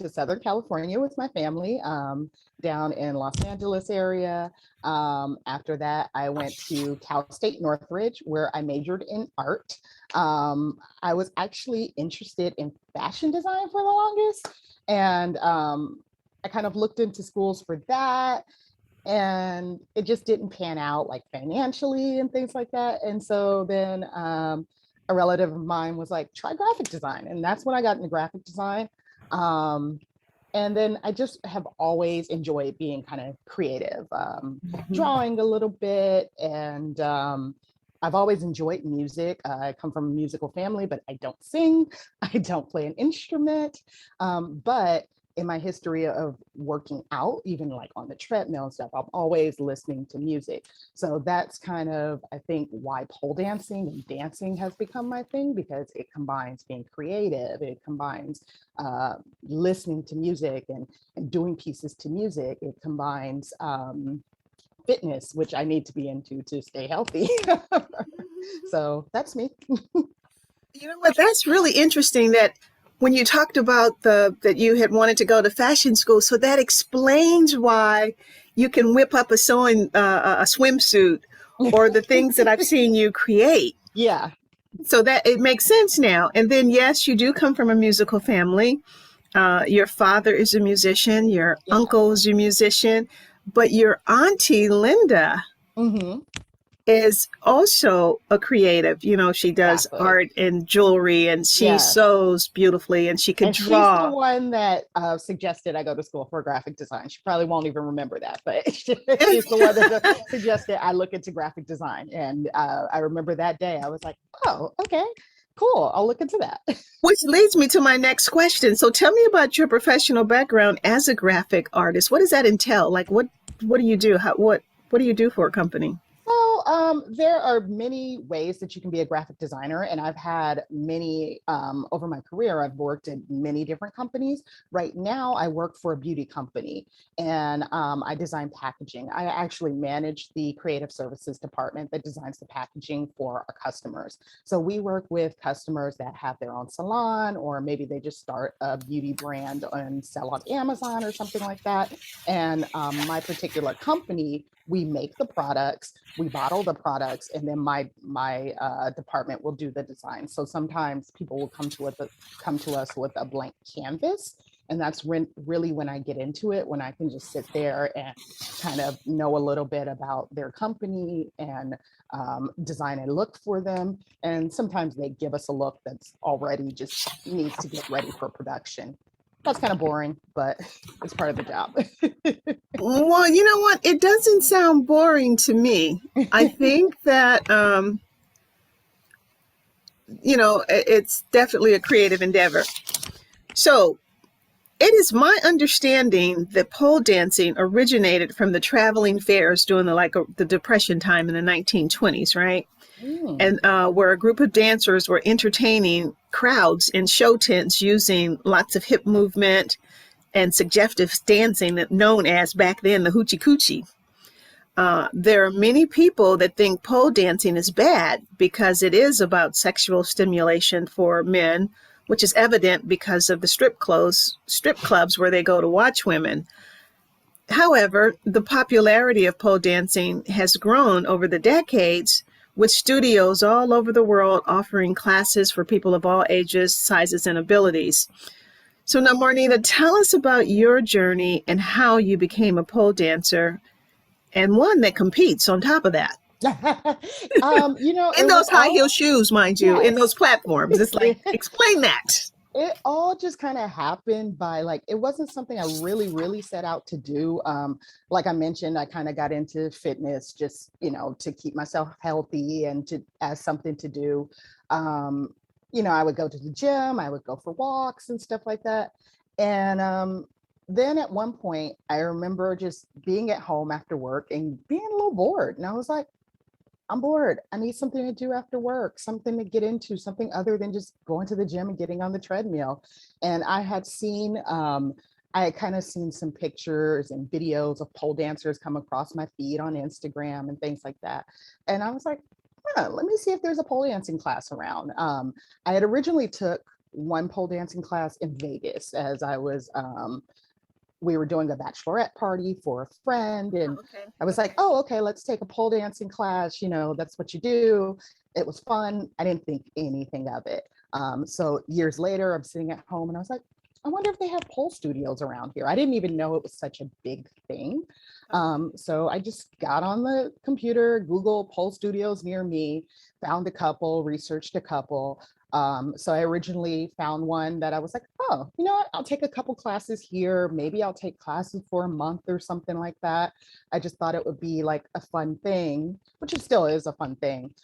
to Southern California with my family, down in Los Angeles area. After that, I went to Cal State Northridge, where I majored in art. I was actually interested in fashion design for the longest, and I kind of looked into schools for that, and it just didn't pan out like financially and things like that. And so then a relative of mine was like, try graphic design. And that's when I got into graphic design. Um, and then I just have always enjoyed being kind of creative, Mhm. drawing a little bit. And I've always enjoyed music. I come from a musical family, but I don't sing. I don't play an instrument. But in my history of working out, even like on the treadmill and stuff, I'm always listening to music. So that's kind of, I think, why pole dancing and dancing has become my thing, because it combines being creative, it combines listening to music and doing pieces to music, it combines fitness, which I need to be into to stay healthy. So that's me. You know what? That's really interesting that when you talked about the that you had wanted to go to fashion school, so that explains why you can whip up a sewing a swimsuit or the things that I've seen you create. Yeah. So that it makes sense now. And then yes, you do come from a musical family. Your father is a musician, your Yeah. uncle is a musician, but your auntie Linda Hmm. is also a creative. You know, she does Exactly. art and jewelry and she Yes. sews beautifully and she can And she's the draw. one that suggested I go to school for graphic design. She probably won't even remember that, but she's the one that suggested I look into graphic design. And I remember that day I was like, oh, okay, cool. I'll look into that. Which leads me to my next question. So tell me about your professional background as a graphic artist. What does that entail? Like what do you do? What do you do for a company? So there are many ways that you can be a graphic designer, and I've had many over my career. I've worked in many different companies. Right now, I work for a beauty company, and I design packaging. I actually manage the creative services department that designs the packaging for our customers. So we work with customers that have their own salon, or maybe they just start a beauty brand and sell on Amazon or something like that. And my particular company, we make the products, we bottle the products, and then my department will do the design. So sometimes people will come to us with a blank canvas, and that's really when I get into it, when I can just sit there and kind of know a little bit about their company and design a look for them. And sometimes they give us a look that's already just needs to get ready for production. That's kind of boring, but it's part of the job. Well, you know what? It doesn't sound boring to me. I think that it's definitely a creative endeavor. So, it is my understanding that pole dancing originated from the traveling fairs during the Depression time in the 1920s, right? Mm. And where a group of dancers were entertaining crowds in show tents using lots of hip movement and suggestive dancing known as back then the hoochie coochie. There are many people that think pole dancing is bad because it is about sexual stimulation for men, which is evident because of the strip clubs where they go to watch women. However, the popularity of pole dancing has grown over the decades, with studios all over the world offering classes for people of all ages, sizes, and abilities. So now, Marnita, tell us about your journey and how you became a pole dancer and one that competes on top of that. In It was those high heel all, shoes, mind you, in those yes. platforms. It's like, explain that. It all just kind of happened by like, it wasn't something I really set out to do. Like I mentioned, I kind of got into fitness just, to keep myself healthy and to as something to do. Um, I would go to the gym, I would go for walks and stuff like that. And then at one point, I remember just being at home after work and being a little bored. And I was like, I'm bored. I need something to do after work, something to get into, something other than just going to the gym and getting on the treadmill. And I had kind of seen some pictures and videos of pole dancers come across my feed on Instagram and things like that. And I was like, let me see if there's a pole dancing class around. I had originally took one pole dancing class in Vegas as I was, we were doing a bachelorette party for a friend. And Okay. I was like, oh, okay, let's take a pole dancing class. You know, that's what you do. It was fun. I didn't think anything of it. So years later, I'm sitting at home and I was like, I wonder if they have pole studios around here. I didn't even know it was such a big thing. So I just got on the computer, Google pole studios near me, found a couple, researched a couple. So I originally found one that I was like, oh, you know what? I'll take a couple classes here. Maybe I'll take classes for a month or something like that. I just thought it would be like a fun thing, which it still is a fun thing.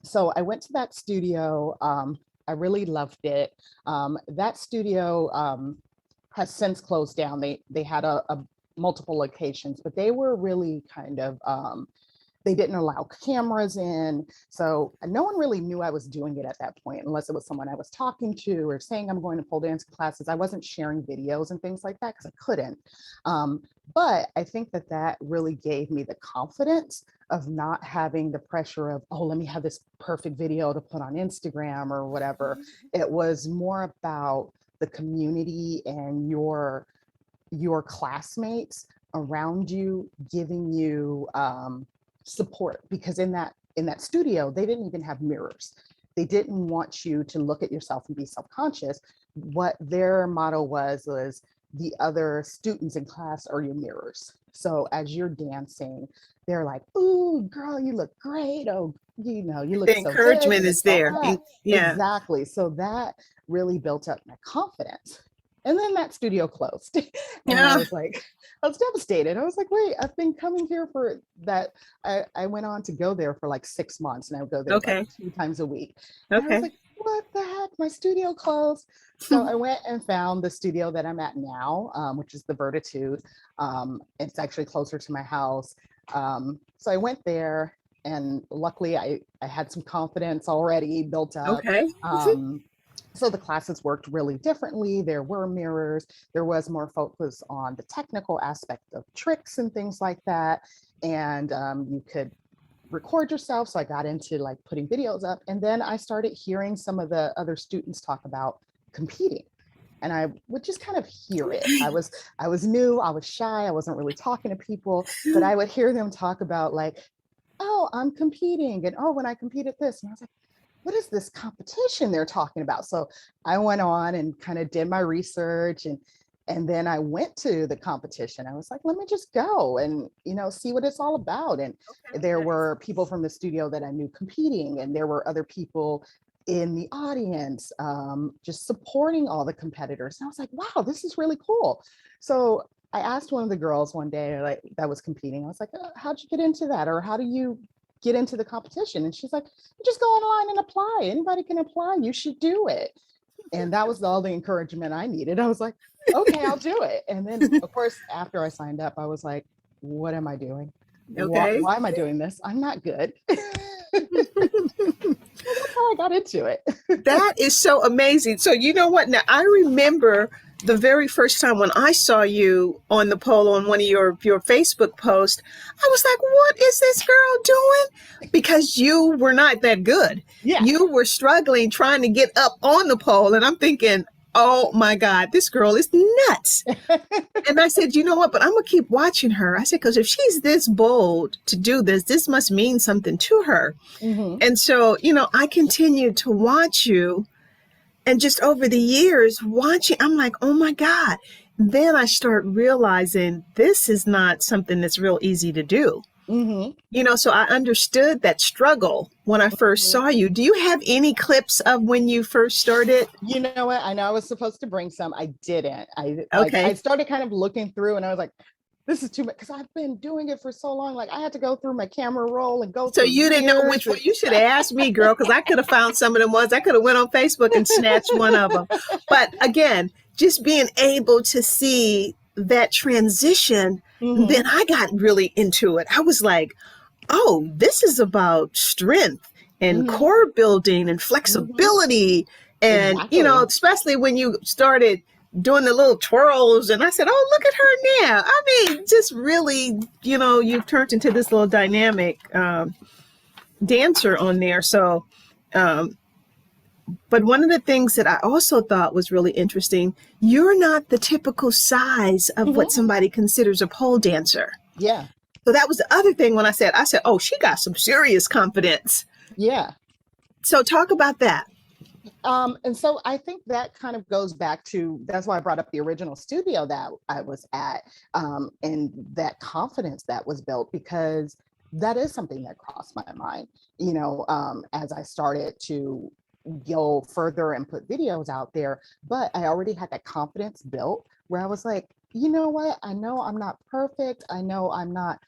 So I went to that studio. I really loved it. That studio has since closed down. They had a multiple locations, but they were really kind of they didn't allow cameras in. So no one really knew I was doing it at that point, unless it was someone I was talking to or saying I'm going to pole dance classes. I wasn't sharing videos and things like that because I couldn't. But I think that that really gave me the confidence of not having the pressure of, oh, let me have this perfect video to put on Instagram or whatever. It was more about the community and your classmates around you giving you support, because in that studio they didn't even have mirrors. They didn't want you to look at yourself and be self-conscious. What their motto was the other students in class are your mirrors. So as you're dancing, they're like, ooh, girl, you look great. Oh, you know, you look The so good. You encouragement look is so there. hot. Yeah. Exactly. So that really built up my confidence. And then that studio closed. And Yeah. I was devastated. I was like, wait, I've been coming here for that. I went on to go there for like 6 months, and I would go there like Okay. 2 times a week. And I was Okay. like, what the heck? My studio closed. So I went and found the studio that I'm at now, which is the Vertitude. It's actually closer to my house. So I went there, and luckily I had some confidence already built up. Okay. So the classes worked really differently. There were mirrors. There was more focus on the technical aspect of tricks and things like that. And you could record yourself. So I got into like putting videos up. And then I started hearing some of the other students talk about competing. And I would just kind of hear it. I was new, I was shy, I wasn't really talking to people, but I would hear them talk about like, oh, I'm competing. And oh, when I compete at this. And I was like, what is this competition they're talking about? So I went on and kind of did my research, and then I went to the competition. I was like, let me just go and, you know, see what it's all about. And there were people from the studio that I knew competing, and there were other people in the audience just supporting all the competitors. And I was like, wow, this is really cool. So I asked one of the girls one day like that was competing. I was like, how'd you get into that? Or how do you get into the competition? And she's like, just go online and apply. Anybody can apply. You should do it. And that was all the encouragement I needed. I was like, okay, I'll do it. And then, of course, after I signed up, I was like, what am I doing? Okay. Why am I doing this? I'm not good. That's how I got into it. That is so amazing. So you know what? Now I remember the very first time when I saw you on the pole on one of your Facebook posts. I was like, what is this girl doing? Because you were not that good. Yeah. You were struggling trying to get up on the pole. And I'm thinking, oh my God, this girl is nuts. And I said, you know what? But I'm going to keep watching her. I said, because if she's this bold to do this, this must mean something to her. Mm-hmm. And so, you know, I continued to watch you. And just over the years watching, I'm like, oh my God. Then I start realizing this is not something that's real easy to do. Mm-hmm. You know, so I understood that struggle when I first saw you. Do you have any clips of when you first started? You know what? I know I was supposed to bring some. I didn't. Okay. I started kind of looking through, and I was like, this is too much, because I've been doing it for so long. Like I had to go through my camera roll and go So through you didn't know years which one. You should have asked me, girl, because I could have found some of them ones. I could have went on Facebook and snatched one of them. But again, just being able to see that transition, Mhm. then I got really into it. I was like, oh, this is about strength and Mhm. core building and flexibility. And, you know, Exactly. especially when you started doing the little twirls. And I said, oh, look at her now. I mean, just really, you know, you've turned into this little dynamic dancer on there. So But one of the things that I also thought was really interesting, you're not the typical size of what Mhm. somebody considers a pole dancer. Yeah. So that was the other thing when I said, oh, she got some serious confidence. Yeah. So talk about that. And so I think that kind of goes back to, that's why I brought up the original studio that I was at, and that confidence that was built, because that is something that crossed my mind, as I started to go further and put videos out there. But I already had that confidence built where I was like, you know what? I know I'm not perfect. I know I'm not